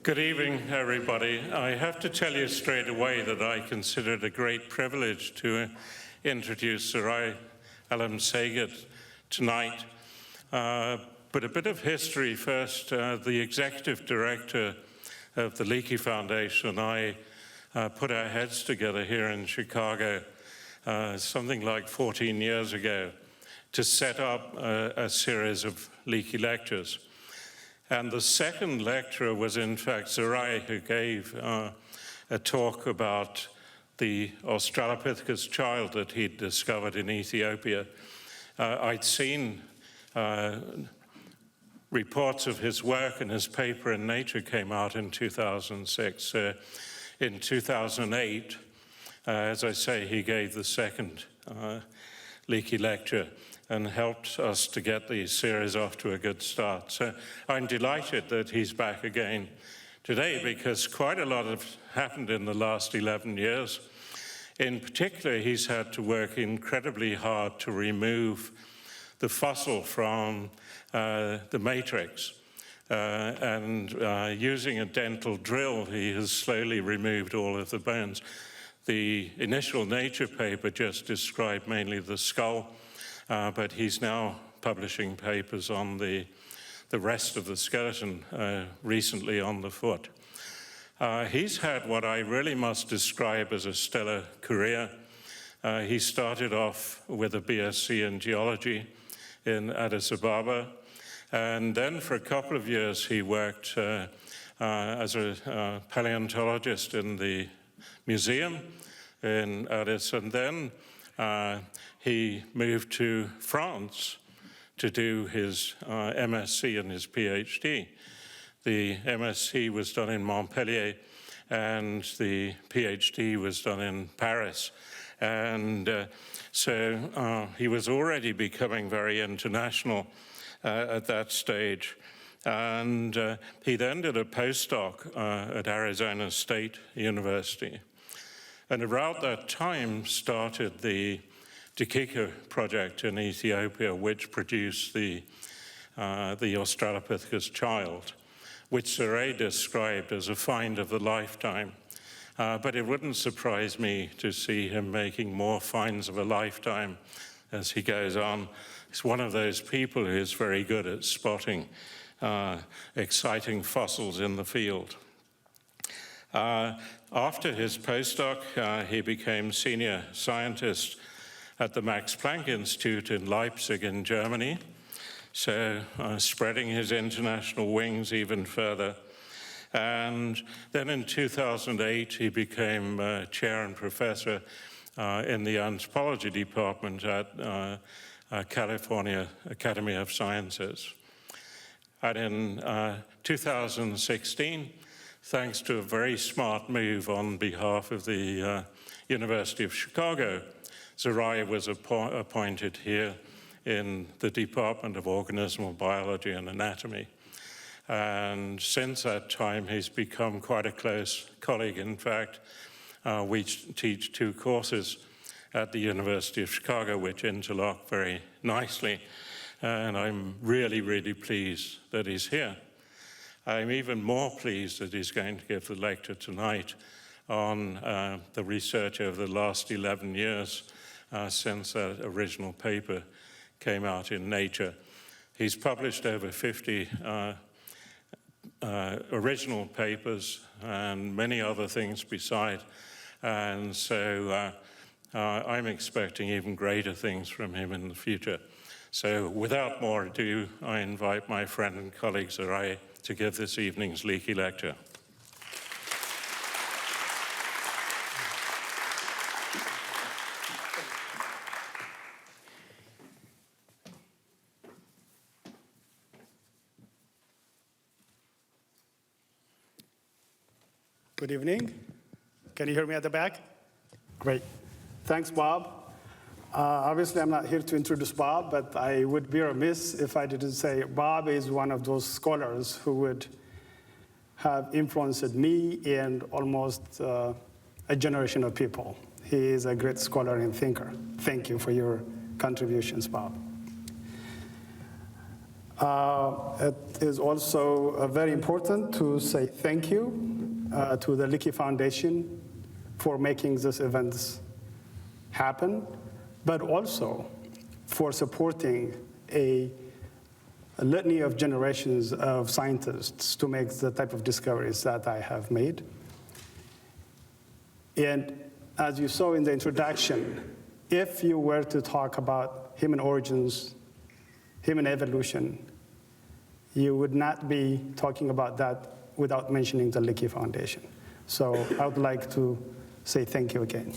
Good evening, everybody. I have to tell you straight away that I consider it a great privilege to introduce Zeray Alemseged tonight. But a bit of history first. The executive director of the Leakey Foundation and I put our heads together here in Chicago something like 14 years ago to set up a series of Leakey lectures. And the second lecturer was, in fact, Zeray, who gave a talk about the Australopithecus child that he'd discovered in Ethiopia. I'd seen reports of his work, and his paper in Nature came out in 2006. In 2008, as I say, he gave the second Leakey lecture and helped us to get the series off to a good start. So I'm delighted that he's back again today because quite a lot has happened in the last 11 years. In particular, he's had to work incredibly hard to remove the fossil from the matrix. And using a dental drill, he has slowly removed all of the bones. The initial Nature paper just described mainly the skull, but he's now publishing papers on the rest of the skeleton, recently on the foot. He's had what I really must describe as a stellar career. He started off with a BSc in geology in Addis Ababa, and then for a couple of years he worked as a paleontologist in the museum in Addis, and then he moved to France to do his MSc and his PhD. The MSc was done in Montpellier, and the PhD was done in Paris. And so he was already becoming very international at that stage. And he then did a postdoc at Arizona State University. And around that time started the Dikika project in Ethiopia, which produced the Australopithecus child, which Zeray described as a find of the lifetime. But it wouldn't surprise me to see him making more finds of a lifetime as he goes on. He's one of those people who is very good at spotting exciting fossils in the field. After his postdoc, he became senior scientist at the Max Planck Institute in Leipzig in Germany, so spreading his international wings even further. And then in 2008, he became chair and professor in the anthropology department at California Academy of Sciences. And in 2016, thanks to a very smart move on behalf of the University of Chicago, Zeray was appointed here in the Department of Organismal Biology and Anatomy. And since that time, he's become quite a close colleague. In fact, we teach two courses at the University of Chicago, which interlock very nicely. And I'm really, really pleased that he's here. I'm even more pleased that he's going to give the lecture tonight on the research over the last 11 years since that original paper came out in Nature. He's published over 50 original papers and many other things beside. And so I'm expecting even greater things from him in the future. So without more ado, I invite my friend and colleague Zeray to give this evening's Leakey lecture. Good evening. Can you hear me at the back? Great. Thanks, Bob. Obviously, I'm not here to introduce Bob, but I would be remiss if I didn't say Bob is one of those scholars who would have influenced me and almost a generation of people. He is a great scholar and thinker. Thank you for your contributions, Bob. It is also very important to say thank you to the Leakey Foundation for making these events happen, but also for supporting a litany of generations of scientists to make the type of discoveries that I have made. And as you saw in the introduction, if you were to talk about human origins, human evolution, you would not be talking about that without mentioning the Leakey Foundation. So I would like to say thank you again.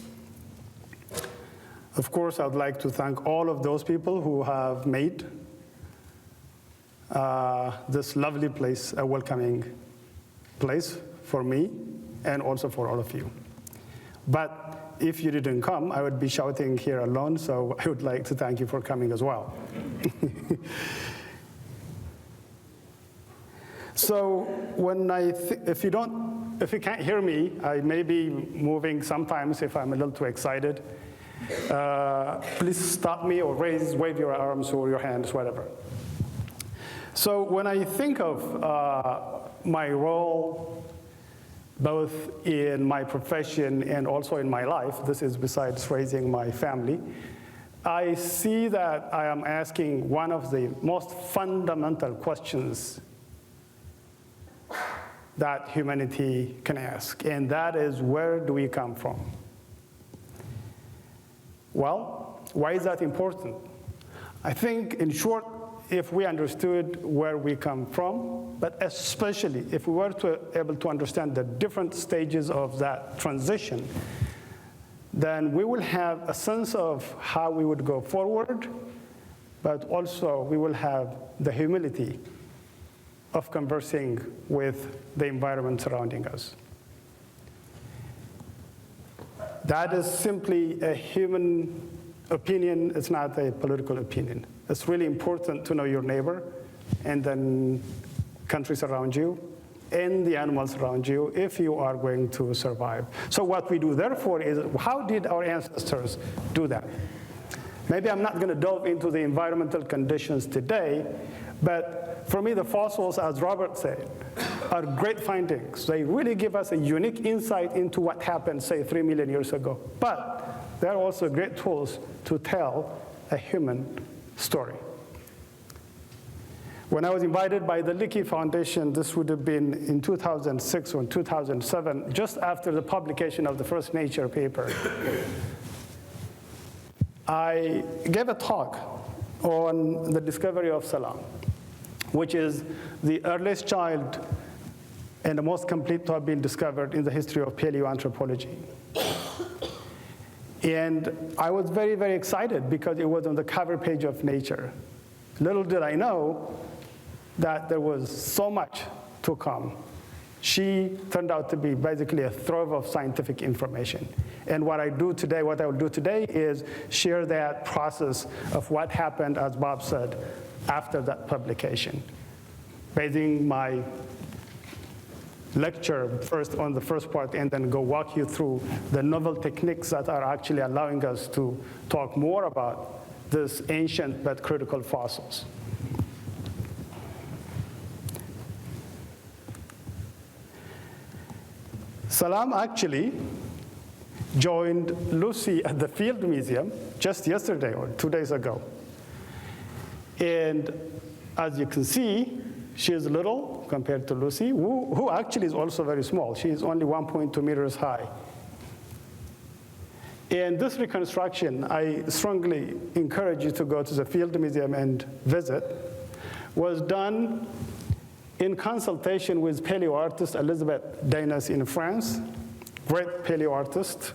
Of course, I would like to thank all of those people who have made this lovely place a welcoming place for me and also for all of you. But if you didn't come, I would be shouting here alone, so I would like to thank you for coming as well. So when if you can't hear me, I may be moving sometimes if I'm a little too excited. Please stop me or wave your arms or your hands, whatever. So when I think of my role, both in my profession and also in my life, this is besides raising my family, I see that I am asking one of the most fundamental questions that humanity can ask, and that is, where do we come from? Well, why is that important? I think, in short, if we understood where we come from, but especially if we were able to understand the different stages of that transition, then we will have a sense of how we would go forward, but also we will have the humility of conversing with the environment surrounding us. That is simply a human opinion. It's not a political opinion. It's really important to know your neighbor and then countries around you and the animals around you if you are going to survive. So what we do, therefore, is how did our ancestors do that? Maybe I'm not going to delve into the environmental conditions today, but for me, the fossils, as Robert said, are great findings. They really give us a unique insight into what happened, say, 3 million years ago. But they're also great tools to tell a human story. When I was invited by the Leakey Foundation, this would have been in 2006 or 2007, just after the publication of the first Nature paper, I gave a talk on the discovery of Selam, which is the earliest child and the most complete to have been discovered in the history of paleoanthropology. And I was very, very excited because it was on the cover page of Nature. Little did I know that there was so much to come. She turned out to be basically a trove of scientific information. And what I will do today is share that process of what happened, as Bob said, after that publication, basing my lecture first on the first part and then go walk you through the novel techniques that are actually allowing us to talk more about these ancient but critical fossils. Selam actually joined Lucy at the Field Museum just yesterday or 2 days ago. And as you can see, she is little compared to Lucy, who actually is also very small. She is only 1.2 meters high. And this reconstruction, I strongly encourage you to go to the Field Museum and visit, was done in consultation with paleoartist Elizabeth Dainas in France, great paleoartist.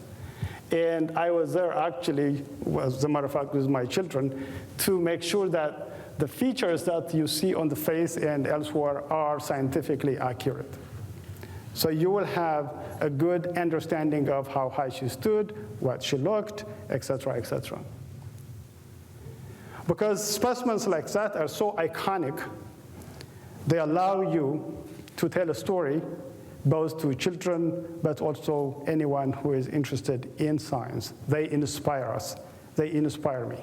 And I was there actually, as a matter of fact, with my children, to make sure that the features that you see on the face and elsewhere are scientifically accurate. So you will have a good understanding of how high she stood, what she looked, et cetera, et cetera. Because specimens like that are so iconic, they allow you to tell a story both to children, but also anyone who is interested in science. They inspire us. They inspire me.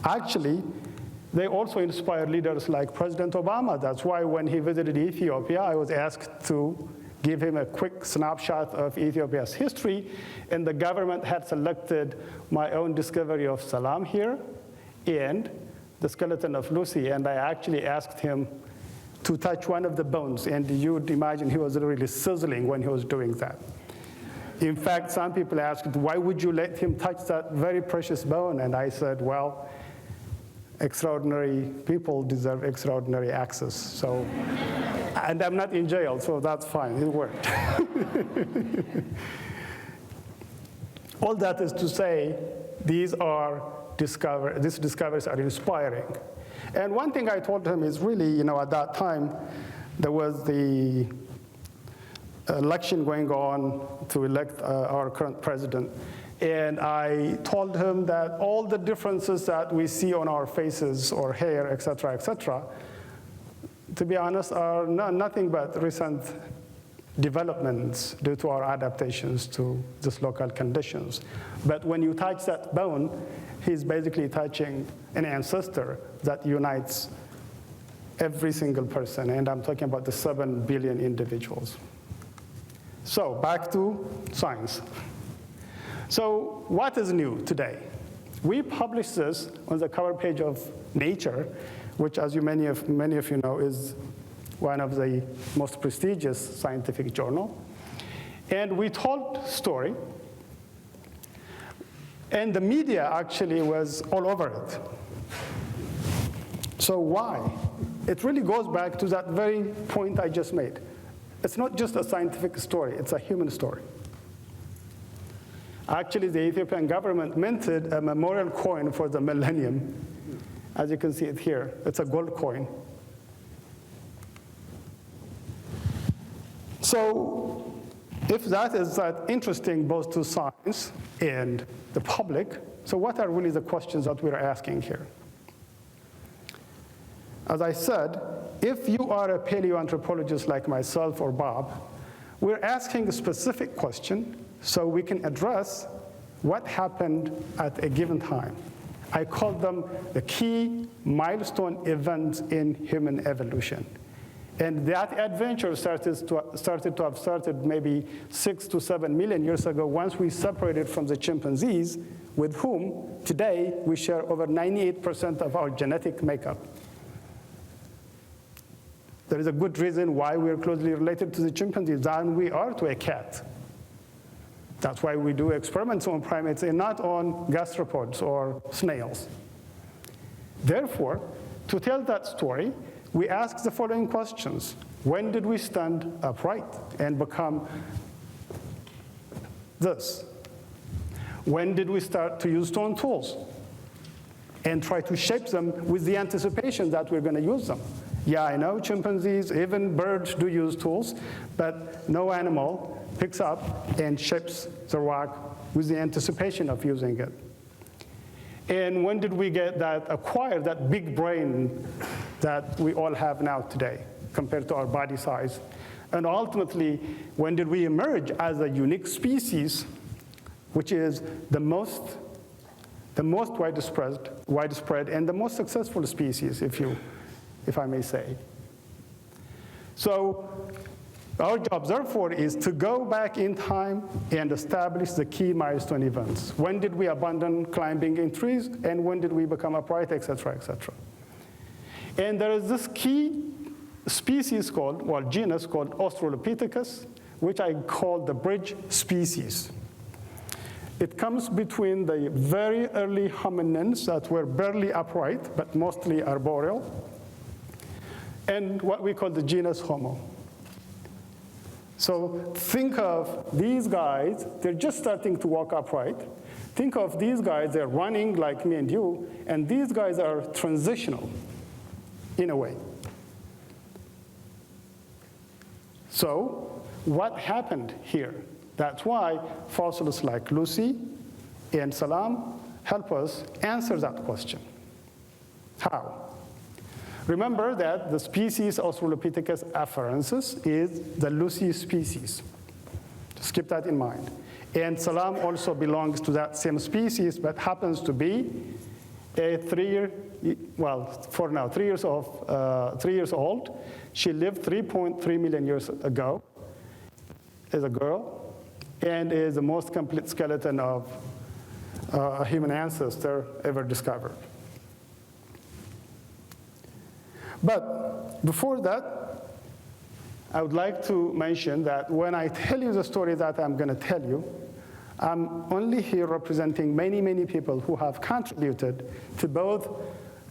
Actually, They also inspire leaders like President Obama. That's why when he visited Ethiopia, I was asked to give him a quick snapshot of Ethiopia's history, and the government had selected my own discovery of Selam here and the skeleton of Lucy, and I actually asked him to touch one of the bones, and you would imagine he was really sizzling when he was doing that. In fact, some people asked, why would you let him touch that very precious bone? And I said, well, extraordinary people deserve extraordinary access. So, and I'm not in jail, so that's fine, it worked. All that is to say, these discoveries are inspiring. And one thing I told him is really, at that time, there was the election going on to elect our current president. And I told him that all the differences that we see on our faces or hair, et cetera, to be honest, are nothing but recent developments due to our adaptations to these local conditions. But when you touch that bone, he's basically touching an ancestor that unites every single person, and I'm talking about the 7 billion individuals. So back to science. So what is new today? We published this on the cover page of Nature, which, as many of you know, is one of the most prestigious scientific journal. And we told a story, and the media actually was all over it. So why? It really goes back to that very point I just made. It's not just a scientific story, it's a human story. Actually, the Ethiopian government minted a memorial coin for the millennium. As you can see it here, it's a gold coin. So if that is that interesting both to science and the public, so what are really the questions that we're asking here? As I said, if you are a paleoanthropologist like myself or Bob, we're asking a specific question so we can address what happened at a given time. I call them the key milestone events in human evolution. And that adventure started to have started maybe 6 to 7 million years ago once we separated from the chimpanzees, with whom today we share over 98% of our genetic makeup. There is a good reason why we're closely related to the chimpanzees than we are to a cat. That's why we do experiments on primates and not on gastropods or snails. Therefore, to tell that story, we ask the following questions. When did we stand upright and become this? When did we start to use stone tools and try to shape them with the anticipation that we're going to use them? Yeah, I know chimpanzees, even birds do use tools, but no animal picks up and shapes the rock with the anticipation of using it. And when did we acquire that big brain that we all have now today compared to our body size? And ultimately, when did we emerge as a unique species, which is the most widespread and the most successful species, if I may say. So our job, therefore, is to go back in time and establish the key milestone events. When did we abandon climbing in trees, and when did we become upright, et cetera, et cetera. And there is this key species genus called Australopithecus, which I call the bridge species. It comes between the very early hominins that were barely upright, but mostly arboreal, and what we call the genus Homo. So think of these guys, they're just starting to walk upright. Think of these guys, they're running like me and you, and these guys are transitional in a way. So what happened here? That's why fossils like Lucy and Selam help us answer that question. How? Remember that the species Australopithecus afarensis is the Lucy species. Just keep that in mind. And Selam also belongs to that same species, but happens to be a 3 year, well, for now, 3 years old. She lived 3.3 million years ago as a girl, and is the most complete skeleton of a human ancestor ever discovered. But before that, I would like to mention that when I tell you the story that I'm going to tell you, I'm only here representing many, many people who have contributed to both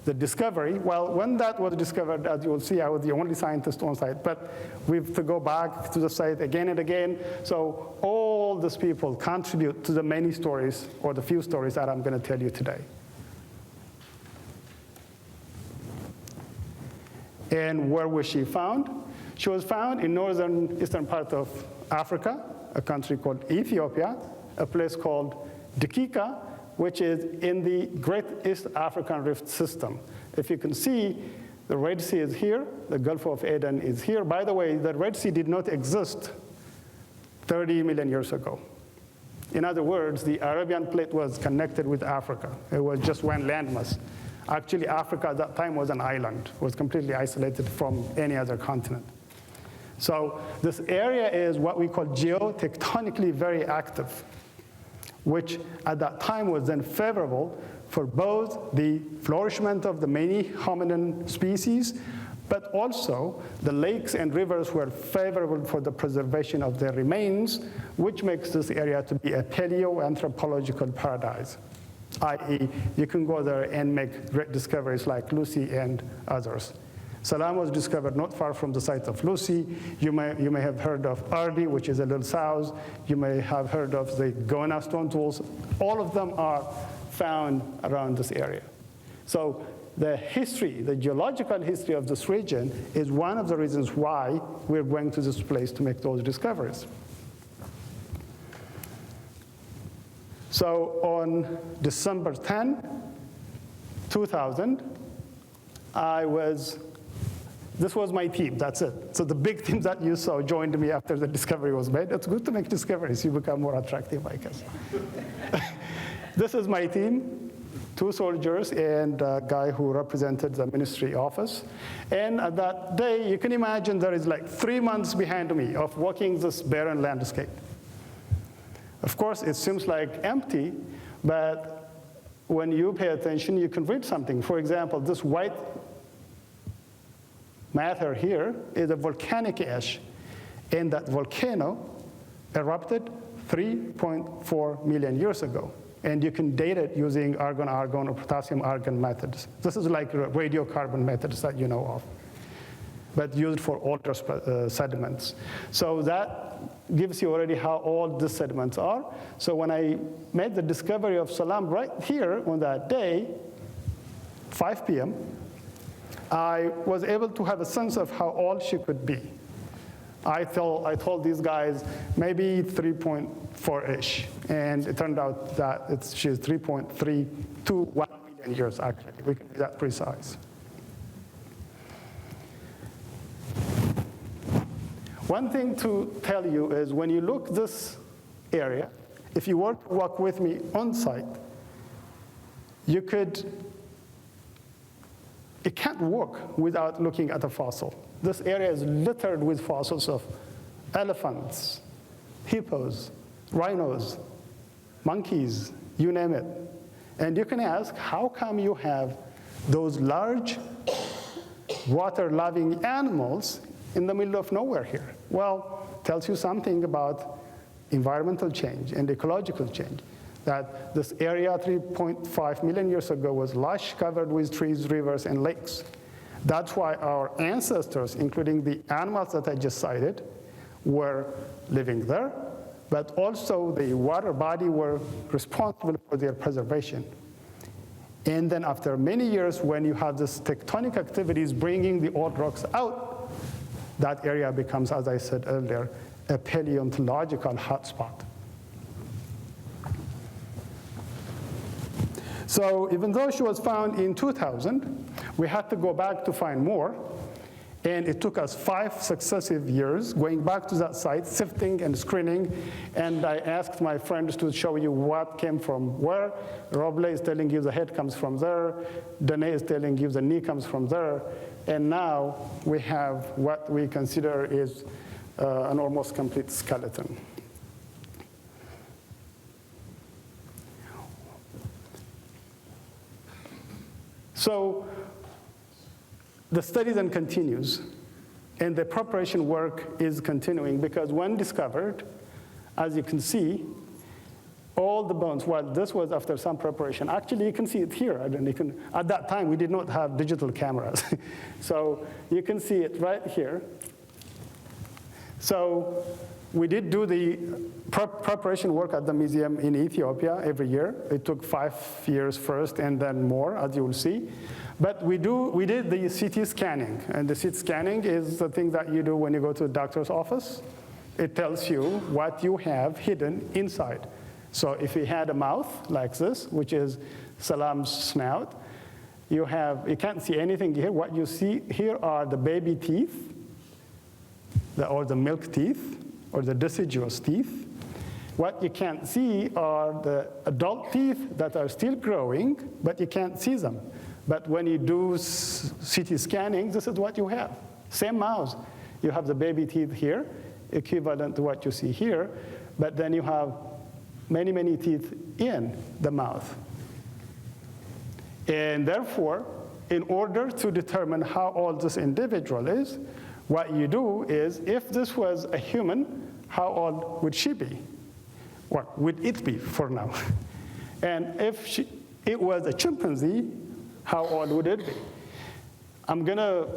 the discovery. Well, when that was discovered, as you will see, I was the only scientist on site, but we have to go back to the site again and again. So all these people contribute to the many stories, or the few stories that I'm going to tell you today. And where was she found? She was found in northern eastern part of Africa, a country called Ethiopia, a place called Dikika, which is in the Great East African Rift System. If you can see, the Red Sea is here, the Gulf of Aden is here. By the way, the Red Sea did not exist 30 million years ago. In other words, the Arabian plate was connected with Africa. It was just one landmass. Actually, Africa at that time was an island, was completely isolated from any other continent. So this area is what we call geotectonically very active, which at that time was then favorable for both the flourishment of the many hominin species, but also the lakes and rivers were favorable for the preservation of their remains, which makes this area to be a paleoanthropological paradise, i.e. you can go there and make great discoveries like Lucy and others. Selam was discovered not far from the site of Lucy. You may have heard of Ardi, which is a little south. You may have heard of the Goana stone tools. All of them are found around this area. So the history, the geological history of this region is one of the reasons why we're going to this place to make those discoveries. So on December 10, 2000, this was my team, that's it. So the big team that you saw joined me after the discovery was made. It's good to make discoveries, you become more attractive, I guess. This is my team, 2 soldiers and a guy who represented the ministry office. And at that day, you can imagine there is like 3 months behind me of walking this barren landscape. Of course, it seems like empty, but when you pay attention, you can read something. For example, this white matter here is a volcanic ash, and that volcano erupted 3.4 million years ago. And you can date it using argon-argon or potassium-argon methods. This is like radiocarbon methods that you know of, but used for older sediments. So that gives you already how old these sediments are. So when I made the discovery of Selam right here on that day, 5 p.m., I was able to have a sense of how old she could be. I told these guys maybe 3.4-ish, and it turned out that she's 3.3 to 1 million years, actually. We can be that precise. One thing to tell you is when you look this area, if you were to walk with me on site, it can't work without looking at a fossil. This area is littered with fossils of elephants, hippos, rhinos, monkeys, you name it. And you can ask, how come you have those large water-loving animals in the middle of nowhere here? Well, it tells you something about environmental change and ecological change. That this area 3.5 million years ago was lush, covered with trees, rivers, and lakes. That's why our ancestors, including the animals that I just cited, were living there, but also the water body were responsible for their preservation. And then after many years, when you have this tectonic activities bringing the old rocks out, that area becomes, as I said earlier, a paleontological hotspot. So even though she was found in 2000, we had to go back to find more. And it took us 5 successive years going back to that site, sifting and screening. And I asked my friends to show you what came from where. Roble is telling you the head comes from there. Dene is telling you the knee comes from there. And now we have what we consider is an almost complete skeleton. So the study then continues, and the preparation work is continuing because when discovered, as you can see, all the bones, well, this was after some preparation. Actually, you can see it here. At that time, we did not have digital cameras. So you can see it right here. So we did do the preparation work at the museum in Ethiopia every year. It took 5 years first and then more, as you will see. But we did the CT scanning. And the CT scanning is the thing that you do when you go to a doctor's office. It tells you what you have hidden inside. So if you had a mouth like this, which is Selam's snout, you can't see anything here. What you see here are the baby teeth, or the milk teeth, or the deciduous teeth. What you can't see are the adult teeth that are still growing, but you can't see them. But when you do CT scanning, this is what you have. Same mouth. You have the baby teeth here, equivalent to what you see here, but then you have many, many teeth in the mouth. And therefore, in order to determine how old this individual is, what you do is, if this was a human, how old would she be? What would it be for now? And if it was a chimpanzee, how old would it be? I'm going to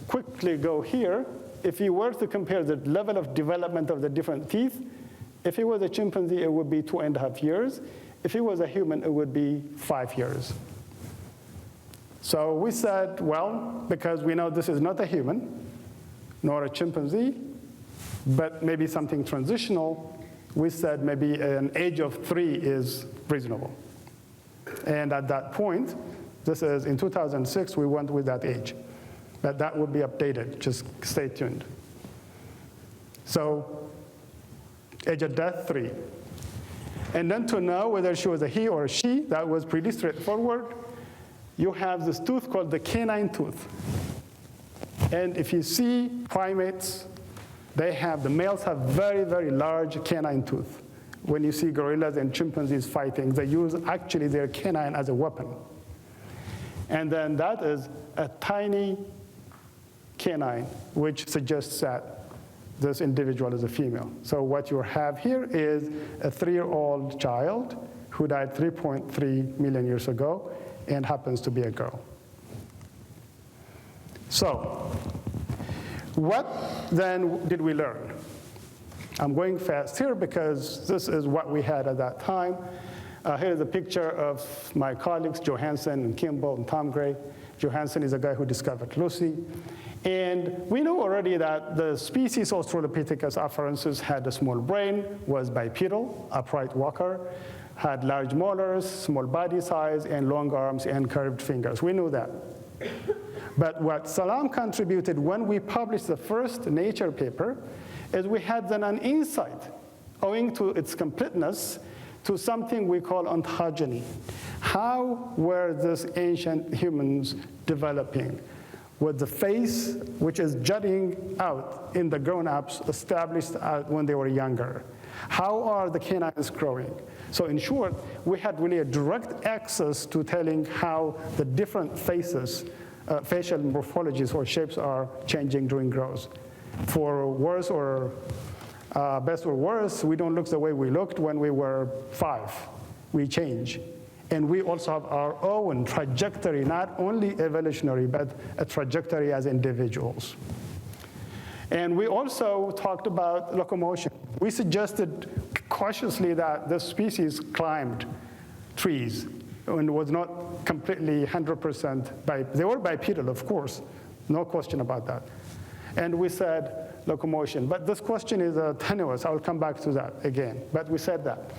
quickly go here. If you were to compare the level of development of the different teeth, if it was a chimpanzee, it would be 2.5 years. If it was a human, it would be 5 years. So we said, well, because we know this is not a human, nor a chimpanzee, but maybe something transitional, we said maybe an age of 3 is reasonable. And at that point, this is in 2006, we went with that age. But that will be updated, just stay tuned. So, age of death, 3. And then to know whether she was a he or a she, that was pretty straightforward. You have this tooth called the canine tooth. And if you see primates, the males have very, very large canine tooth. When you see gorillas and chimpanzees fighting, they use actually their canine as a weapon. And then that is a tiny canine, which suggests that this individual is a female. So what you have here is a 3-year-old child who died 3.3 million years ago and happens to be a girl. So what then did we learn? I'm going fast here because this is what we had at that time. Here's a picture of my colleagues, Johansen and Kimball and Tom Gray. Johansen is the guy who discovered Lucy. And we know already that the species Australopithecus afarensis had a small brain, was bipedal, upright walker, had large molars, small body size, and long arms and curved fingers. We knew that. But what Selam contributed when we published the first Nature paper is we had then an insight, owing to its completeness, to something we call ontogeny. How were these ancient humans developing? Was the face, which is jutting out in the grown-ups, established when they were younger? How are the canines growing? So in short, we had really a direct access to telling how the different faces, facial morphologies or shapes are changing during growth. For worse or best or worse, we don't look the way we looked when we were 5. We change. And we also have our own trajectory, not only evolutionary, but a trajectory as individuals. And we also talked about locomotion. We suggested cautiously that the species climbed trees and was not completely 100% they were bipedal, of course, no question about that. And we said locomotion. But this question is tenuous. I'll come back to that again. But we said that.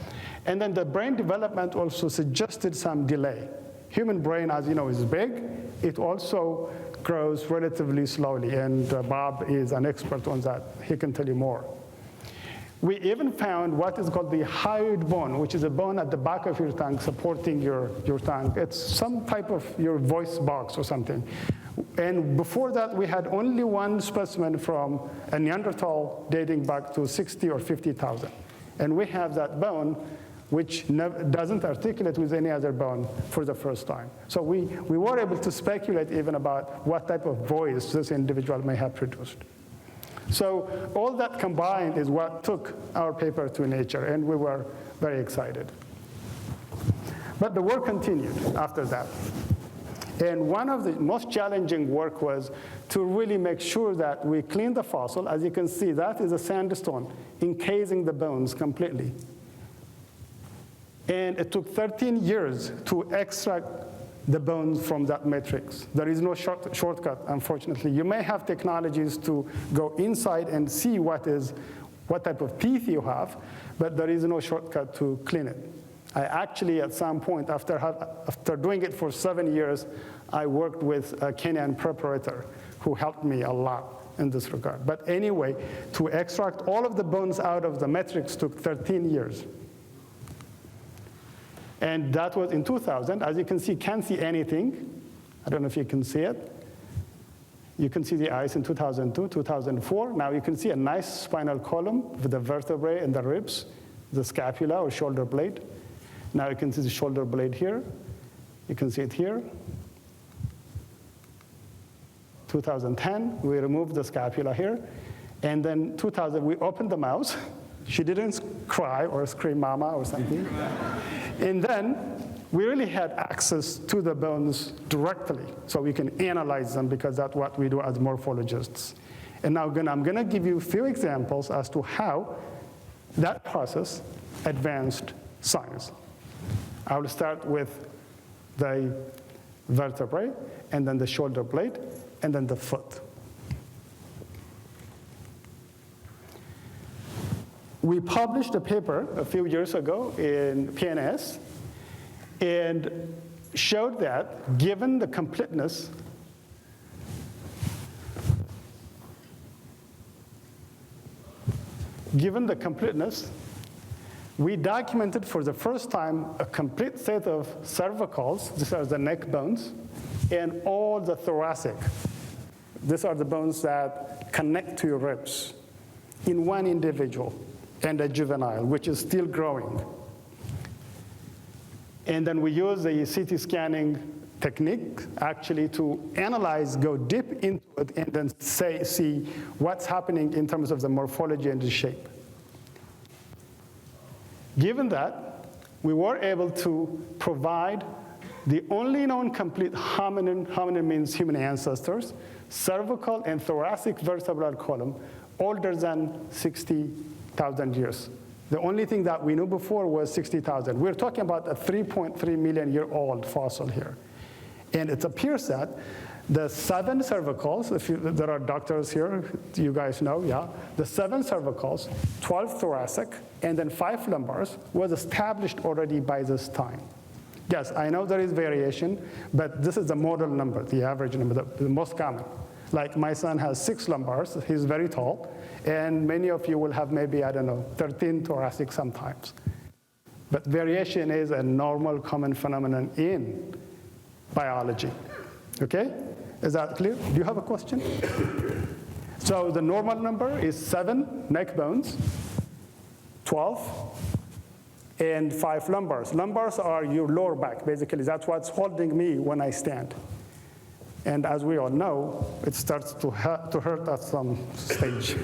And then the brain development also suggested some delay. Human brain, as you know, is big. It also grows relatively slowly, and Bob is an expert on that. He can tell you more. We even found what is called the hyoid bone, which is a bone at the back of your tongue supporting your tongue. It's some type of your voice box or something. And before that, we had only one specimen from a Neanderthal dating back to 60 or 50,000. And we have that bone, which doesn't articulate with any other bone for the first time. So we were able to speculate even about what type of voice this individual may have produced. So all that combined is what took our paper to Nature, and we were very excited. But the work continued after that. And one of the most challenging work was to really make sure that we clean the fossil. As you can see, that is a sandstone encasing the bones completely. And it took 13 years to extract the bones from that matrix. There is no shortcut, unfortunately. You may have technologies to go inside and see what type of teeth you have, but there is no shortcut to clean it. I actually, at some point, after doing it for 7 years, I worked with a Kenyan preparator who helped me a lot in this regard. But anyway, to extract all of the bones out of the matrix took 13 years. And that was in 2000. As you can see, can't see anything. I don't know if you can see it. You can see the eyes in 2002, 2004. Now you can see a nice spinal column with the vertebrae and the ribs, the scapula or shoulder blade. Now you can see the shoulder blade here. You can see it here. 2010, we removed the scapula here. And then 2000, we opened the mouse. She didn't cry or scream mama or something. And then we really had access to the bones directly, so we can analyze them, because that's what we do as morphologists. And now I'm going to give you a few examples as to how that process advanced science. I will start with the vertebrae, and then the shoulder blade, and then the foot. We published a paper a few years ago in PNAS and showed that given the completeness we documented for the first time a complete set of cervicals. These are the neck bones, and all the thoracic. These are the bones that connect to your ribs in one individual, and a juvenile, which is still growing. And then we use the CT scanning technique actually to analyze, go deep into it, and then see what's happening in terms of the morphology and the shape. Given that, we were able to provide the only known complete hominin means human ancestors, cervical and thoracic vertebral column older than 60,000 years. The only thing that we knew before was 60,000. We're talking about a 3.3 million year old fossil here. And it appears that the 7 cervicals, there are doctors here, you guys know, yeah. The 7 cervicals, 12 thoracic, and then 5 lumbars was established already by this time. Yes, I know there is variation, but this is the model number, the average number, the most common. Like my son has 6 lumbars, he's very tall, and many of you will have maybe, 13 thoracic sometimes. But variation is a normal common phenomenon in biology, okay? Is that clear? Do you have a question? So the normal number is 7 neck bones, 12, and 5 lumbars. Lumbars are your lower back, basically. That's what's holding me when I stand. And as we all know, it starts to hurt at some stage.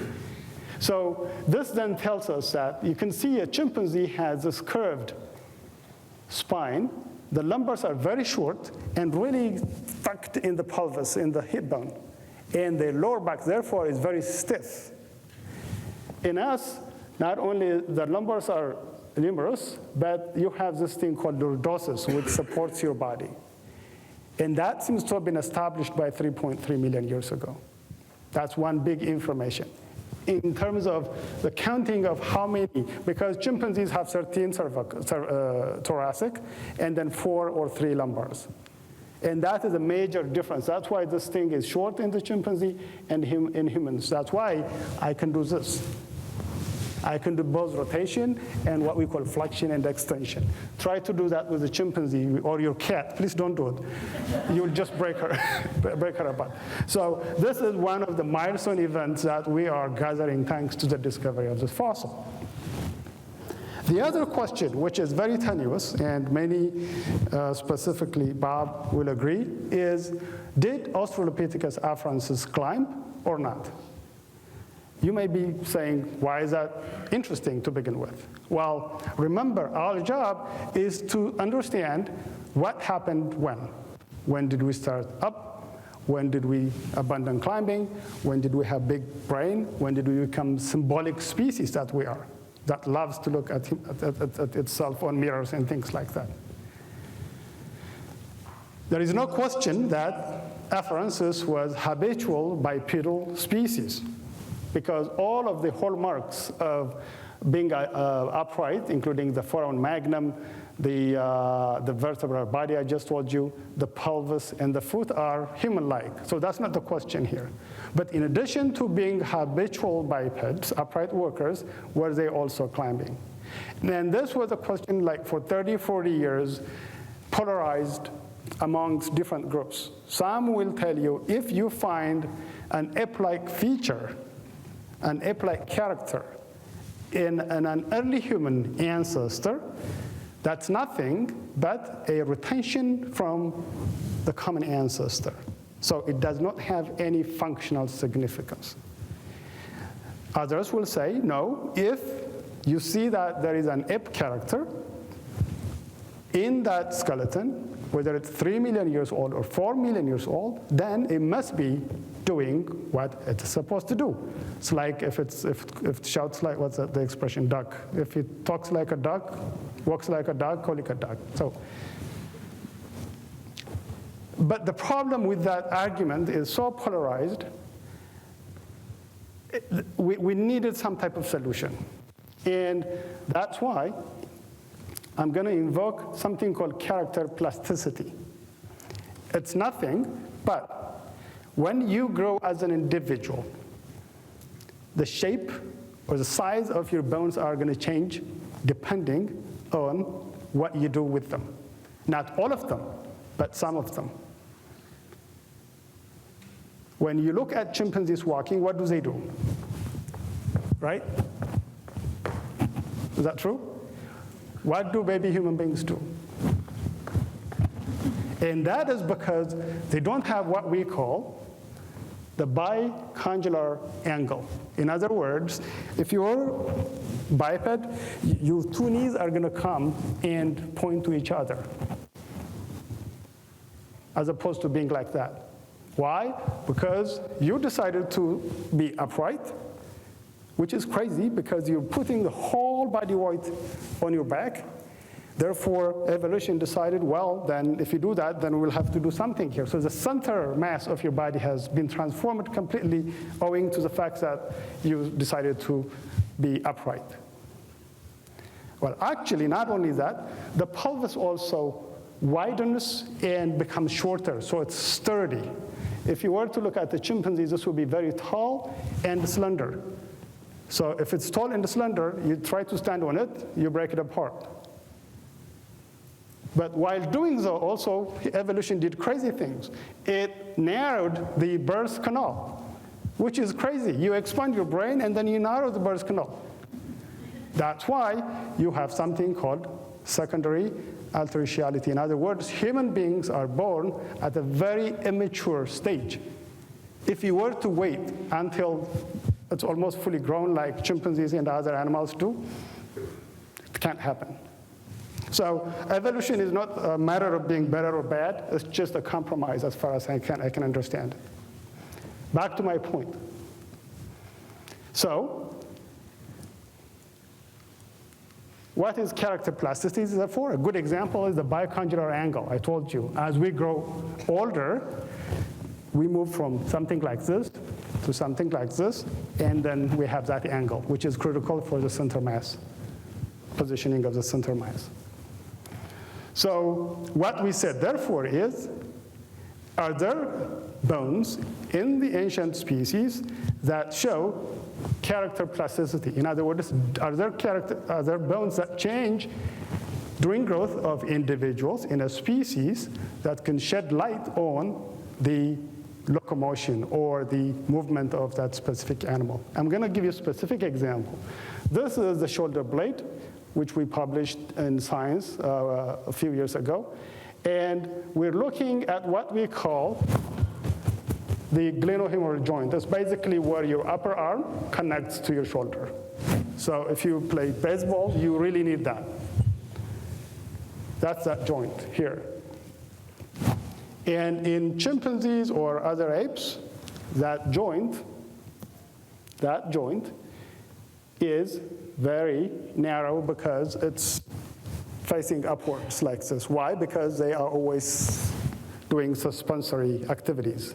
So this then tells us that you can see a chimpanzee has this curved spine. The lumbars are very short and really tucked in the pelvis, in the hip bone. And the lower back, therefore, is very stiff. In us, not only the lumbars are numerous, but you have this thing called lordosis, which supports your body. And that seems to have been established by 3.3 million years ago. That's one big information. In terms of the counting of how many, because chimpanzees have 13 thoracic, and then 4 or 3 lumbars. And that is a major difference. That's why this thing is short in the chimpanzee and in humans. That's why I can do this. I can do both rotation and what we call flexion and extension. Try to do that with a chimpanzee or your cat. Please don't do it. You'll just break her, break her apart. So this is one of the milestone events that we are gathering thanks to the discovery of this fossil. The other question, which is very tenuous, and many, specifically Bob, will agree, is did Australopithecus afarensis climb or not? You may be saying, why is that interesting to begin with? Well, remember, our job is to understand what happened when. When did we start up? When did we abandon climbing? When did we have big brain? When did we become symbolic species that we are, that loves to look at itself on mirrors and things like that? There is no question that afarensis was habitual bipedal species, because all of the hallmarks of being upright, including the foramen magnum, the vertebral body I just told you, the pelvis, and the foot are human-like. So that's not the question here. But in addition to being habitual bipeds, upright workers, were they also climbing? And this was a question like for 30, 40 years, polarized amongst different groups. Some will tell you if you find an ape-like feature, an ape-like character in an early human ancestor, that's nothing but a retention from the common ancestor. So it does not have any functional significance. Others will say, no, if you see that there is an ape character in that skeleton, whether it's 3 million years old or 4 million years old, then it must be doing what it's supposed to do. It's like if it shouts like, what's the expression, duck. If it talks like a duck, walks like a duck, call it a duck. So, but the problem with that argument is so polarized, we needed some type of solution. And that's why I'm going to invoke something called character plasticity. It's nothing but when you grow as an individual, the shape or the size of your bones are going to change depending on what you do with them. Not all of them, but some of them. When you look at chimpanzees walking, what do they do? Right? Is that true? What do baby human beings do? And that is because they don't have what we call the bicondylar angle. In other words, if you're biped, your two knees are going to come and point to each other, as opposed to being like that. Why? Because you decided to be upright, which is crazy because you're putting the whole body weight on your back. Therefore, evolution decided, well, then if you do that, then we'll have to do something here. So the center mass of your body has been transformed completely owing to the fact that you decided to be upright. Well, actually, not only that, the pelvis also widens and becomes shorter, so it's sturdy. If you were to look at the chimpanzees, this would be very tall and slender. So if it's tall and slender, you try to stand on it, you break it apart. But while doing so, also, evolution did crazy things. It narrowed the birth canal, which is crazy. You expand your brain, and then you narrow the birth canal. That's why you have something called secondary alteritiality. In other words, human beings are born at a very immature stage. If you were to wait until it's almost fully grown like chimpanzees and other animals do, it can't happen. So evolution is not a matter of being better or bad. It's just a compromise as far as I can understand it. Back to my point. So what is character plasticity for? A good example is the bicondylar angle. I told you, as we grow older, we move from something like this to something like this, and then we have that angle, which is critical for the center mass, positioning of the center mass. So what we said, therefore, is Are there bones in the ancient species that show character plasticity? In other words, are there bones that change during growth of individuals in a species that can shed light on the locomotion or the movement of that specific animal? I'm going to give you a specific example. This is the shoulder blade, which we published in Science a few years ago. And we're looking at what we call the glenohumeral joint. That's basically where your upper arm connects to your shoulder. So if you play baseball, you really need that. That's that joint here. And in chimpanzees or other apes, that joint is very narrow because it's facing upwards like this. Why? Because they are always doing suspensory activities.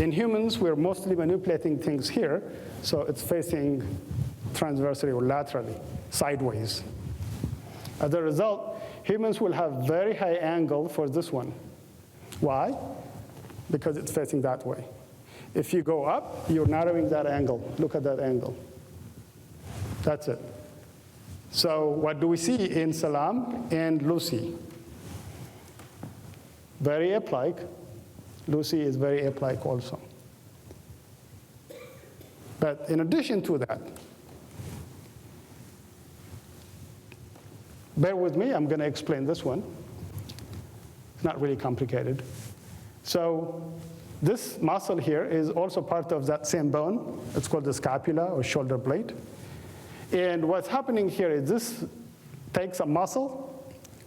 In humans, we're mostly manipulating things here, so it's facing transversely or laterally, sideways. As a result, humans will have very high angle for this one. Why? Because it's facing that way. If you go up, you're narrowing that angle. Look at that angle. That's it. So what do we see in Selam and Lucy? Very ape-like. Lucy is very ape-like also. But in addition to that, bear with me, I'm going to explain this one. It's not really complicated. So this muscle here is also part of that same bone. It's called the scapula or shoulder blade. And what's happening here is this takes a muscle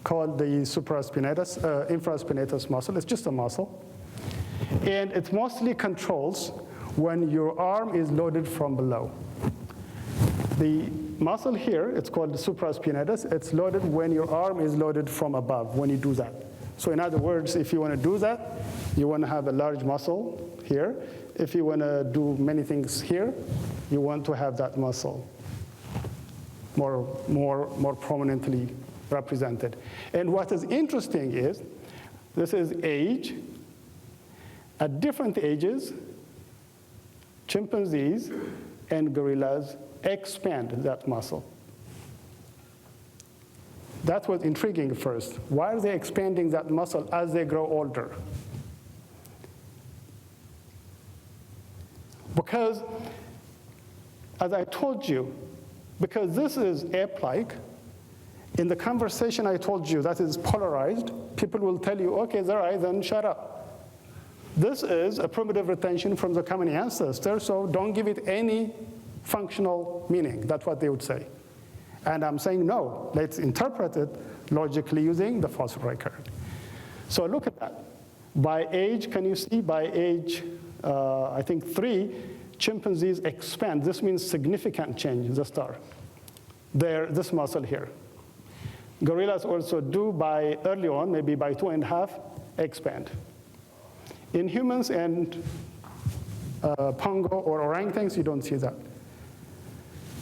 called the infraspinatus muscle. It's just a muscle. And it mostly controls when your arm is loaded from below. The muscle here, it's called the supraspinatus. It's loaded when your arm is loaded from above, when you do that. So in other words, if you want to do that, you want to have a large muscle here. If you want to do many things here, you want to have that muscle more prominently represented. And what is interesting is, this is age. At different ages, chimpanzees and gorillas expand that muscle. That was intriguing at first. Why are they expanding that muscle as they grow older? Because, as I told you, because this is ape-like, in the conversation I told you that is polarized, people will tell you, okay, Zeray, then shut up. This is a primitive retention from the common ancestor, so don't give it any functional meaning. That's what they would say. And I'm saying, no, let's interpret it logically using the fossil record. So look at that. By age, can you see, by age, I think 3, chimpanzees expand. This means significant change in the star. This muscle here. Gorillas also do by early on, maybe by 2.5, expand. In humans and pongo or orangutans, you don't see that.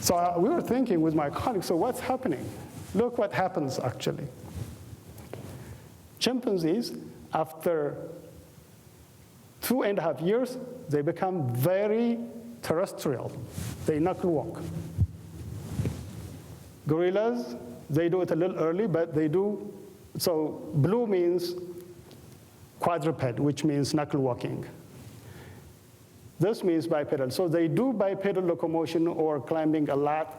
So we were thinking with my colleagues, so what's happening? Look what happens actually. Chimpanzees, after 2.5 years, they become very terrestrial. They knuckle walk. Gorillas, they do it a little early, but they do. So blue means quadruped, which means knuckle walking. This means bipedal. So they do bipedal locomotion or climbing a lot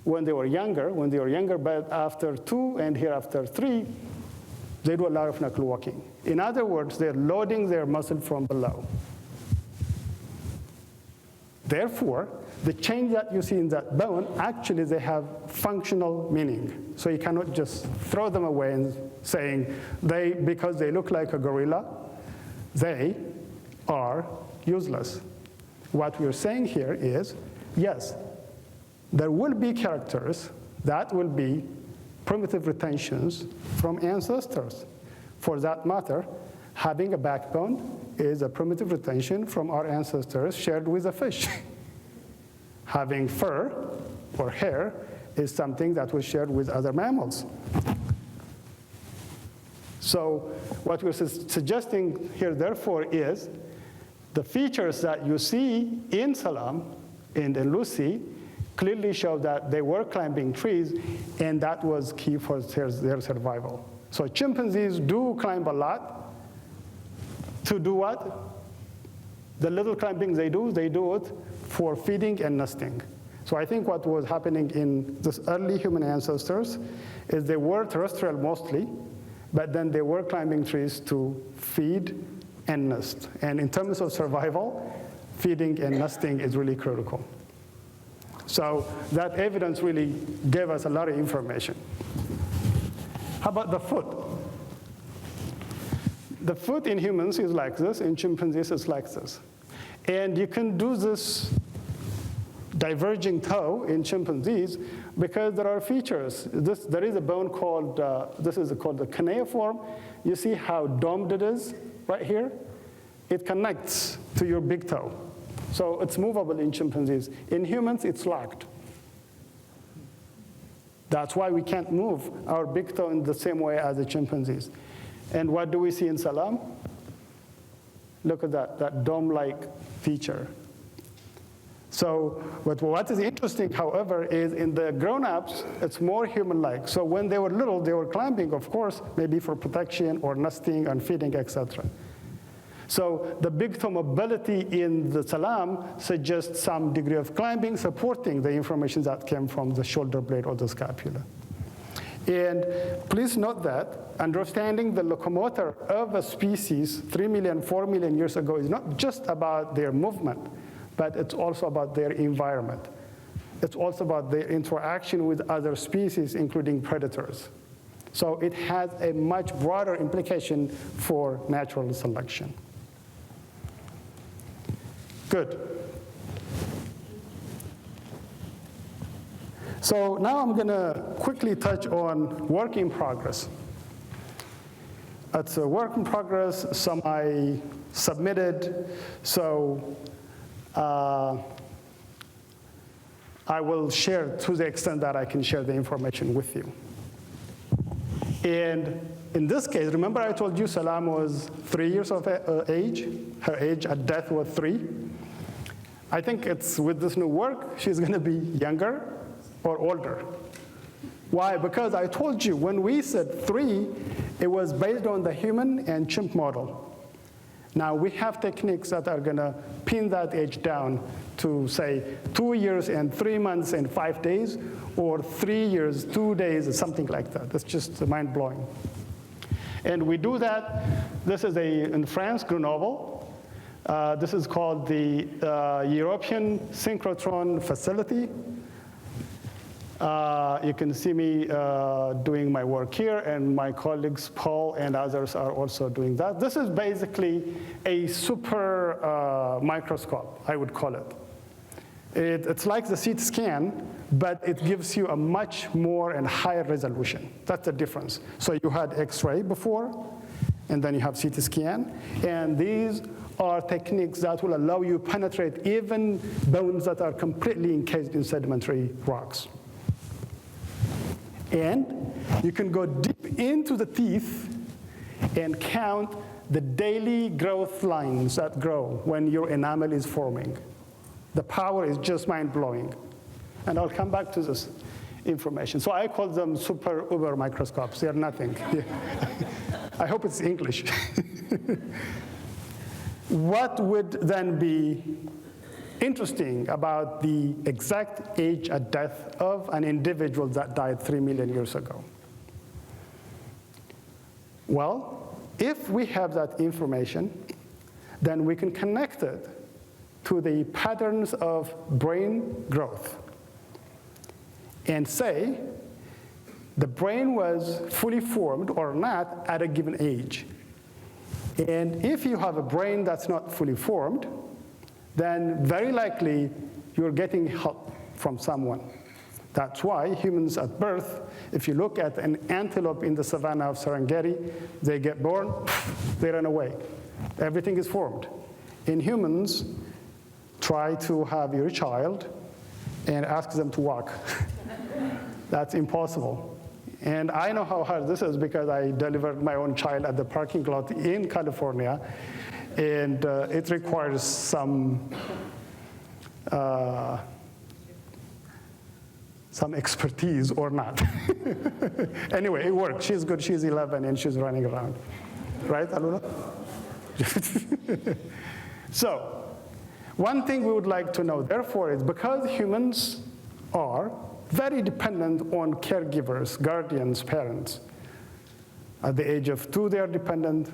when they were younger, but after 2 and here after 3, they do a lot of knuckle walking. In other words, they're loading their muscle from below. Therefore, the change that you see in that bone, actually they have functional meaning. So you cannot just throw them away and saying, because they look like a gorilla, they are useless. What we're saying here is, yes, there will be characters that will be primitive retentions from ancestors. For that matter, having a backbone is a primitive retention from our ancestors shared with a fish. Having fur or hair is something that was shared with other mammals. So what we're suggesting here, therefore, is the features that you see in Selam and in Lucy clearly show that they were climbing trees, and that was key for their survival. So chimpanzees do climb a lot. To do what? The little climbing they do it for feeding and nesting. So I think what was happening in this early human ancestors is they were terrestrial mostly, but then they were climbing trees to feed and nest. And in terms of survival, feeding and nesting is really critical. So that evidence really gave us a lot of information. How about the foot? The foot in humans is like this, in chimpanzees it's like this. And you can do this diverging toe in chimpanzees because there are features. There is a bone called, this is called the cuneiform. You see how domed it is right here? It connects to your big toe. So it's movable in chimpanzees. In humans, it's locked. That's why we can't move our big toe in the same way as the chimpanzees. And what do we see in Selam? Look at that dome-like feature. So what is interesting, however, is in the grown-ups, it's more human-like. So when they were little, they were climbing, of course, maybe for protection or nesting and feeding, etc. So the big toe mobility in the Selam suggests some degree of climbing, supporting the information that came from the shoulder blade or the scapula. And please note that understanding the locomotor of a species 3 million, 4 million years ago is not just about their movement, but it's also about their environment. It's also about their interaction with other species, including predators. So it has a much broader implication for natural selection. Good. So now I'm going to quickly touch on work in progress. It's a work in progress, some I submitted, so I will share to the extent that I can share the information with you. And in this case, remember I told you Selam was 3 years of age? Her age at death was 3. I think it's with this new work, she's going to be younger or older. Why? Because I told you when we said 3, it was based on the human and chimp model. Now we have techniques that are going to pin that age down to say 2 years and 3 months and 5 days, or 3 years, 2 days, or something like that. That's just mind-blowing. And we do that. This is in France, Grenoble. This is called the European Synchrotron facility. You can see me doing my work here, and my colleagues, Paul and others, are also doing that. This is basically a super microscope, I would call it. It's like the CT scan, but it gives you a much more and higher resolution. That's the difference. So you had X-ray before, and then you have CT scan, and these are techniques that will allow you to penetrate even bones that are completely encased in sedimentary rocks. And you can go deep into the teeth and count the daily growth lines that grow when your enamel is forming. The power is just mind-blowing. And I'll come back to this information. So I call them super uber microscopes. They're nothing. I hope it's English. What would then be interesting about the exact age at death of an individual that died 3 million years ago? Well, if we have that information, then we can connect it to the patterns of brain growth and say the brain was fully formed or not at a given age. And if you have a brain that's not fully formed, then very likely you're getting help from someone. That's why humans at birth, if you look at an antelope in the savannah of Serengeti, they get born, they run away. Everything is formed. In humans, try to have your child and ask them to walk. That's impossible. And I know how hard this is because I delivered my own child at the parking lot in California, and it requires some expertise or not. Anyway, it worked. She's good. She's 11 and she's running around. Right, Alula? So, one thing we would like to know, therefore, is because humans are very dependent on caregivers, guardians, parents. At the age of 2, they are dependent.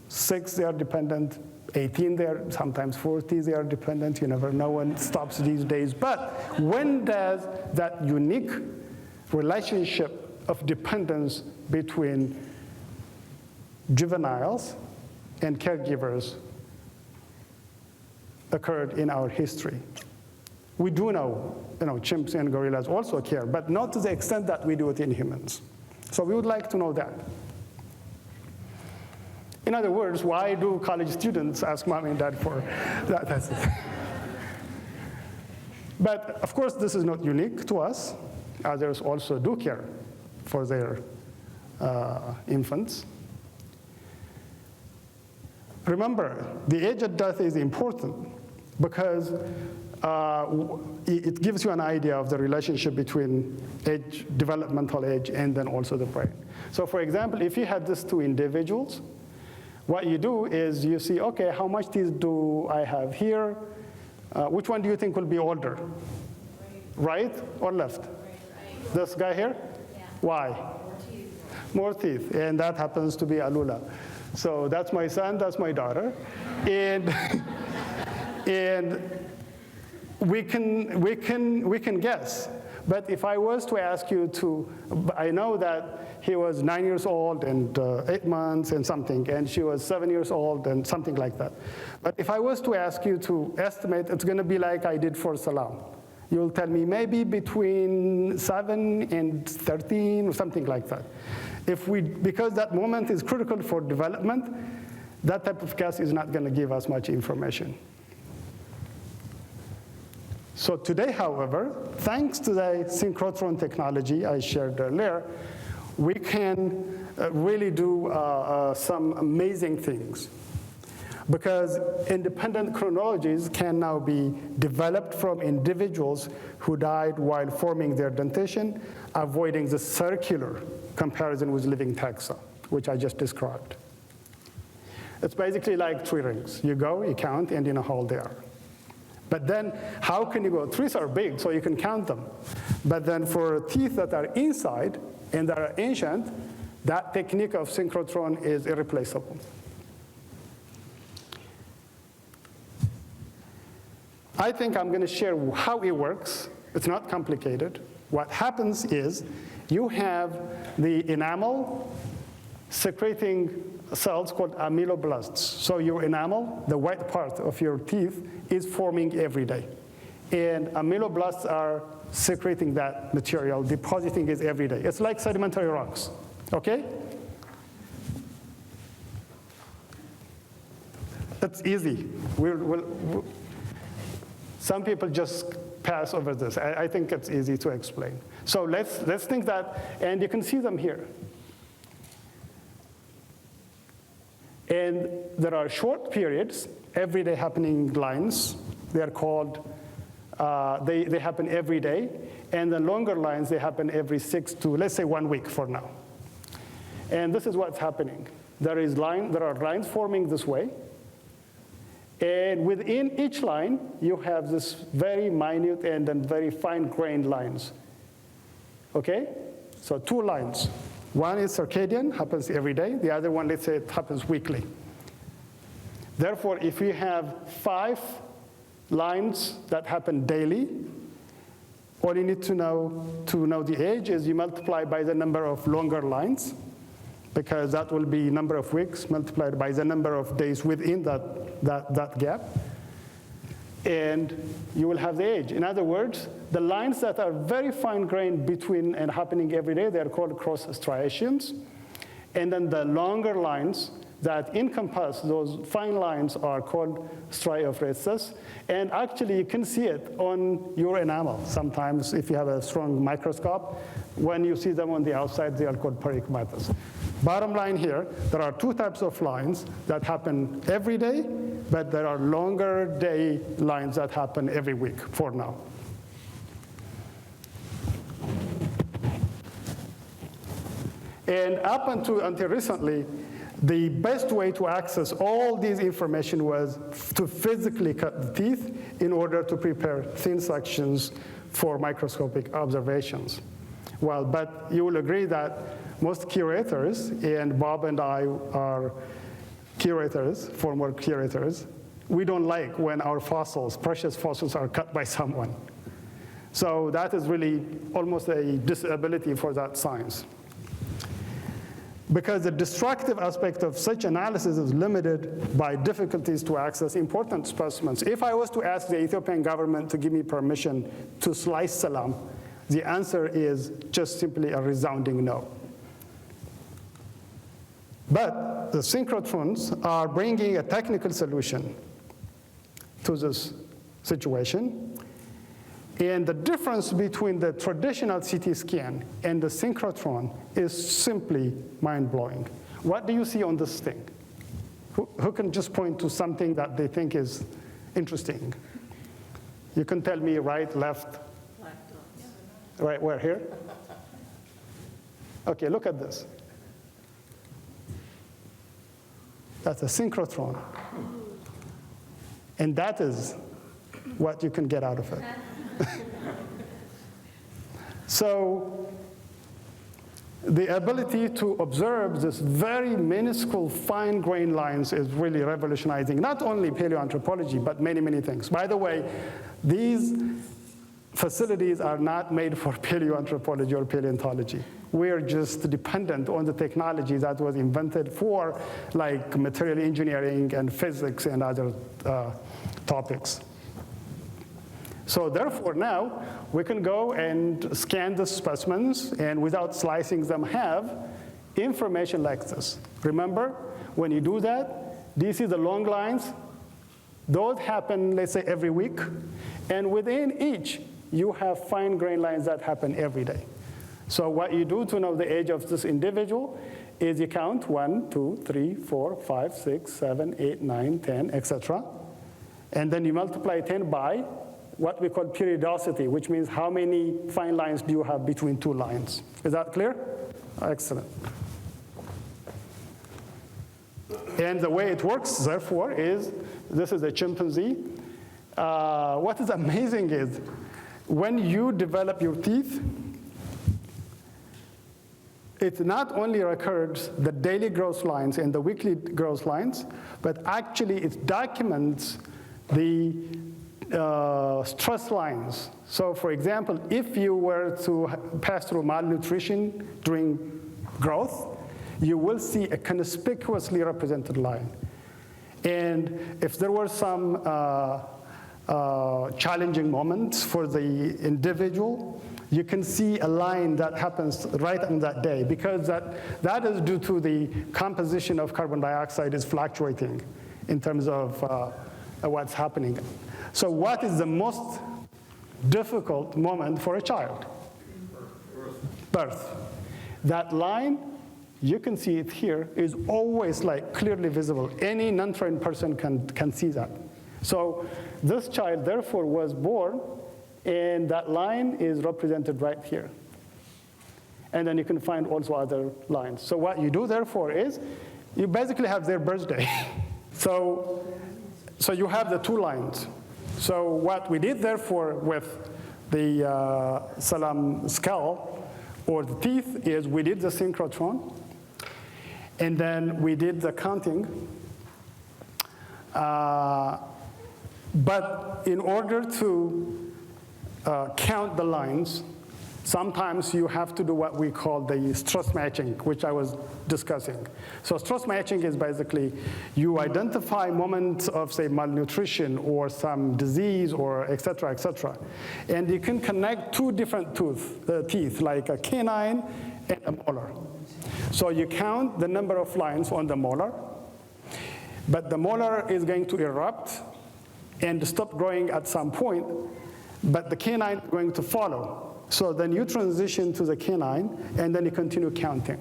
6, they are dependent. 18, they are sometimes 40, they are dependent. You never know when it stops these days. But when does that unique relationship of dependence between juveniles and caregivers occurred in our history? We do know, chimps and gorillas also care, but not to the extent that we do it in humans. So we would like to know that. In other words, why do college students ask mom and dad for that? That's it. But of course, this is not unique to us. Others also do care for their infants. Remember, the age of death is important because it gives you an idea of the relationship between age, developmental age, and then also the brain. So for example, if you had these 2 individuals, what you do is you see, okay, how much teeth do I have here? Which one do you think will be older? Right or left? Right. This guy here? Yeah. Why? More teeth. More teeth, and that happens to be Alula. So that's my son, that's my daughter. And we can guess. But if I was to ask you to, I know that he was 9 years old and 8 months and something, and she was 7 years old and something like that. But if I was to ask you to estimate, it's going to be like I did for Selam. You'll tell me maybe between 7 and 13 or something like that. Because that moment is critical for development, that type of guess is not going to give us much information. So today, however, thanks to the Synchrotron technology I shared earlier, we can really do some amazing things. Because independent chronologies can now be developed from individuals who died while forming their dentition, avoiding the circular comparison with living taxa, which I just described. It's basically like 3 rings. You go, you count, and you know how old they are. But then, how can you go? 3s are big, so you can count them. But then for teeth that are inside and that are ancient, that technique of synchrotron is irreplaceable. I think I'm going to share how it works. It's not complicated. What happens is you have the enamel secreting cells called ameloblasts. So your enamel, the white part of your teeth, is forming every day. And ameloblasts are secreting that material, depositing it every day. It's like sedimentary rocks, okay? It's easy. Some people just pass over this. I think it's easy to explain. So let's think that, and you can see them here. And there are short periods, everyday happening lines. They are called, they happen every day. And the longer lines, they happen every 6 to, let's say, 1 week for now. And this is what's happening. There are lines forming this way. And within each line, you have this very minute and then very fine-grained lines. Okay? So 2 lines. One is circadian, happens every day. The other one, let's say, it happens weekly. Therefore, if you have 5 lines that happen daily, all you need to know the age is you multiply by the number of longer lines, because that will be number of weeks multiplied by the number of days within that gap. And you will have the age. In other words, the lines that are very fine-grained between and happening every day, they're called cross striations. And then the longer lines that encompass those fine lines are called striae of rhesus. And actually, you can see it on your enamel. Sometimes, if you have a strong microscope, When you see them on the outside, they are called parenchymatous. Bottom line here, there are two types of lines that happen every day, but there are longer day lines that happen every week for now. And up until recently, the best way to access all these information was to physically cut the teeth in order to prepare thin sections for microscopic observations. Well, but you will agree that most curators, and Bob and I are curators, former curators, we don't like when our fossils, precious fossils, are cut by someone. So that is really almost a disability for that science. Because the destructive aspect of such analysis is limited by difficulties to access important specimens. If I was to ask the Ethiopian government to give me permission to slice Selam, the answer is just simply a resounding no. But the synchrotrons are bringing a technical solution to this situation. And the difference between the traditional CT scan and the synchrotron is simply mind-blowing. What do you see on this thing? Who can just point to something that they think is interesting? You can tell me right, left. Right, where, here? Okay, look at this. That's a synchrotron. And that is what you can get out of it. So the ability to observe this very minuscule fine-grained lines is really revolutionizing not only paleoanthropology, but many, many things. By the way, these facilities are not made for paleoanthropology or paleontology. We're just dependent on the technology that was invented for like material engineering and physics and other topics. So therefore now, we can go and scan the specimens and without slicing them have information like this. Remember, when you do that, do you see the long lines? Those happen, let's say, every week. And within each, you have fine-grained lines that happen every day. So what you do to know the age of this individual is you count 1, 2, 3, 4, 5, 6, 7, 8, 9, 10, etc. And then you multiply 10 by what we call periodicity, which means how many fine lines do you have between two lines. Is that clear? Excellent. And the way it works, therefore, is this is a chimpanzee. What is amazing is when you develop your teeth, it not only records the daily growth lines and the weekly growth lines, but actually it documents the stress lines. So for example, if you were to pass through malnutrition during growth, you will see a conspicuously represented line. And if there were some challenging moments for the individual, you can see a line that happens right on that day because that is due to the composition of carbon dioxide is fluctuating in terms of what's happening. So what is the most difficult moment for a child? Birth. That line, you can see it here, is always like clearly visible. Any non-trained person can see that. So this child therefore was born, and that line is represented right here. And then you can find also other lines. So what you do therefore is you basically have their birthday. So you have the two lines. So what we did therefore with the Selam skull or the teeth is we did the synchrotron, and then we did the counting. But in order to count the lines, sometimes you have to do what we call the stress matching, which I was discussing. So stress matching is basically you identify moments of, say, malnutrition or some disease or et cetera, and you can connect two different teeth, like a canine and a molar. So you count the number of lines on the molar, but the molar is going to erupt and stop growing at some point, but the canine is going to follow. So then you transition to the canine, and then you continue counting.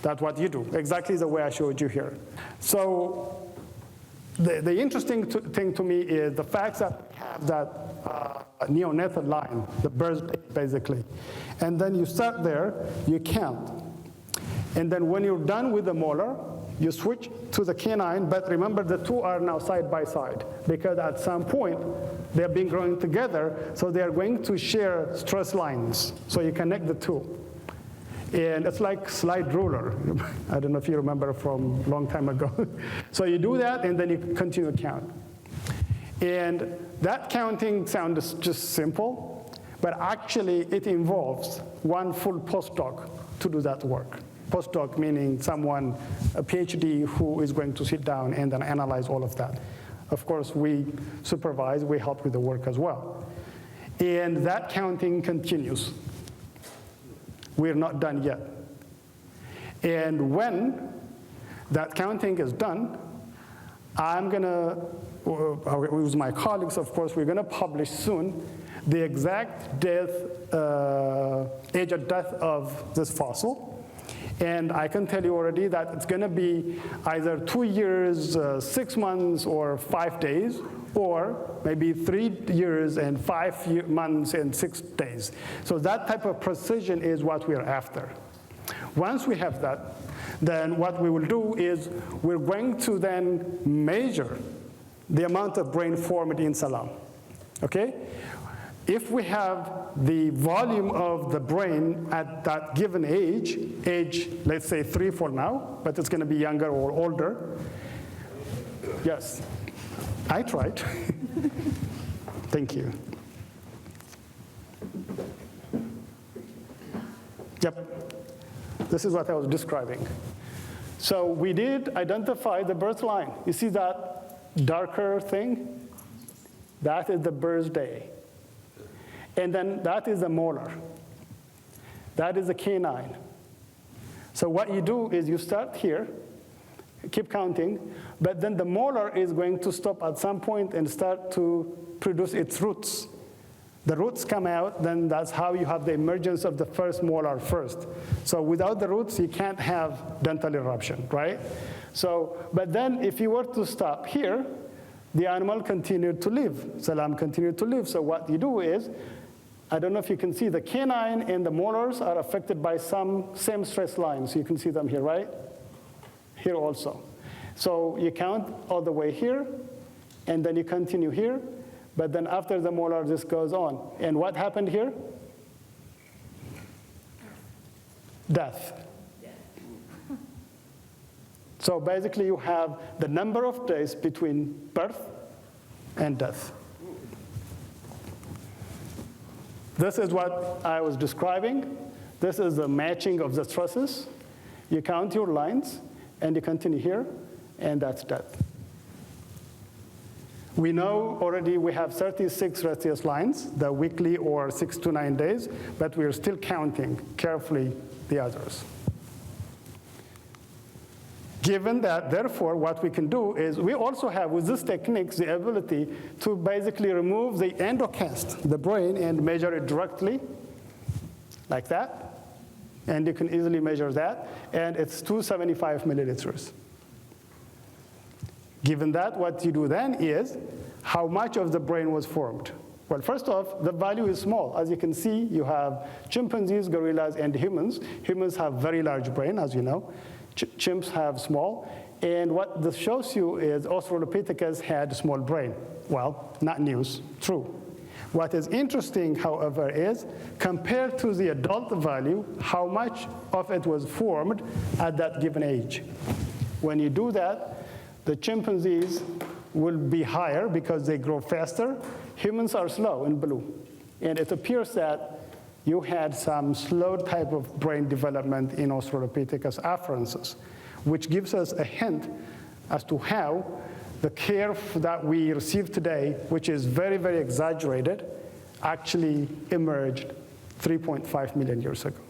That's what you do, exactly the way I showed you here. So the interesting thing to me is the fact that we have that neonatal line, the birth basically. And then you start there, you count. And then when you're done with the molar, you switch to the canine, but remember the two are now side by side, because at some point they've been growing together, so they're going to share stress lines. So you connect the two. And it's like slide ruler. I don't know if you remember from a long time ago. So you do that, and then you continue to count. And that counting sounds just simple, but actually it involves one full postdoc to do that work. Postdoc meaning someone, a PhD, who is going to sit down and then analyze all of that. Of course, we supervise, we help with the work as well. And that counting continues. We're not done yet. And when that counting is done, I'm gonna, with my colleagues, of course, we're gonna publish soon the exact death, age of death of this fossil. And I can tell you already that it's going to be either 2 years, 6 months, or 5 days, or maybe 3 years and 5 months and 6 days. So that type of precision is what we're after. Once we have that, then what we will do is we're going to then measure the amount of brain formed in Selam. Okay? If we have the volume of the brain at that given age, let's say 3 for now, but it's going to be younger or older. Yes, I tried. Thank you. Yep, this is what I was describing. So we did identify the birth line. You see that darker thing? That is the birthday. And then that is the molar. That is the canine. So what you do is you start here, keep counting, but then the molar is going to stop at some point and start to produce its roots. The roots come out, then that's how you have the emergence of the first molar first. So without the roots, you can't have dental eruption, right? So, but then if you were to stop here, the animal continued to live. Selam continued to live. So what you do is, I don't know if you can see, the canine and the molars are affected by some same stress lines. You can see them here, right? Here also. So you count all the way here, and then you continue here, but then after the molar, this goes on. And what happened here? Death. So basically, you have the number of days between birth and death. This is what I was describing. This is the matching of the stresses. You count your lines, and you continue here, and that's death. We know already we have 36 Retius lines, the weekly or 6 to 9 days, but we're still counting carefully the others. Given that, therefore, what we can do is we also have, with this technique, the ability to basically remove the endocast, the brain, and measure it directly, like that. And you can easily measure that. And it's 275 milliliters. Given that, what you do then is how much of the brain was formed. Well, first off, the value is small. As you can see, you have chimpanzees, gorillas, and humans. Humans have very large brain, as you know. Chimps have small, and what this shows you is Australopithecus had a small brain. Well, not news, true. What is interesting, however, is compared to the adult value, how much of it was formed at that given age. When you do that, the chimpanzees will be higher because they grow faster. Humans are slow in blue, and it appears that you had some slow type of brain development in Australopithecus afferensis, which gives us a hint as to how the care that we receive today, which is very, very exaggerated, actually emerged 3.5 million years ago.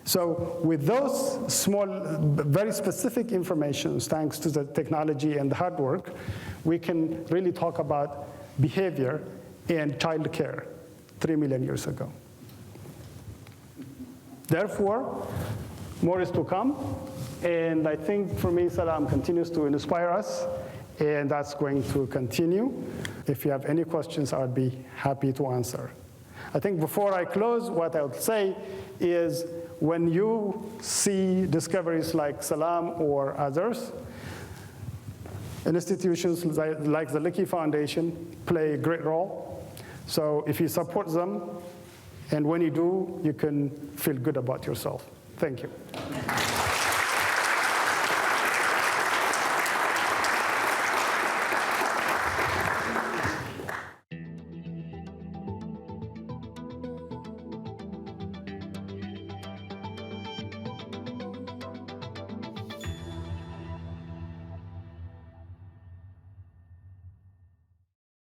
So with those small, very specific informations, thanks to the technology and the hard work, we can really talk about behavior and child care 3 million years ago. Therefore, more is to come. And I think for me, Selam continues to inspire us, and that's going to continue. If you have any questions, I would be happy to answer. I think before I close, what I would say is when you see discoveries like Selam or others, institutions like the Licky Foundation play a great role. So if you support them, and when you do, you can feel good about yourself. Thank you.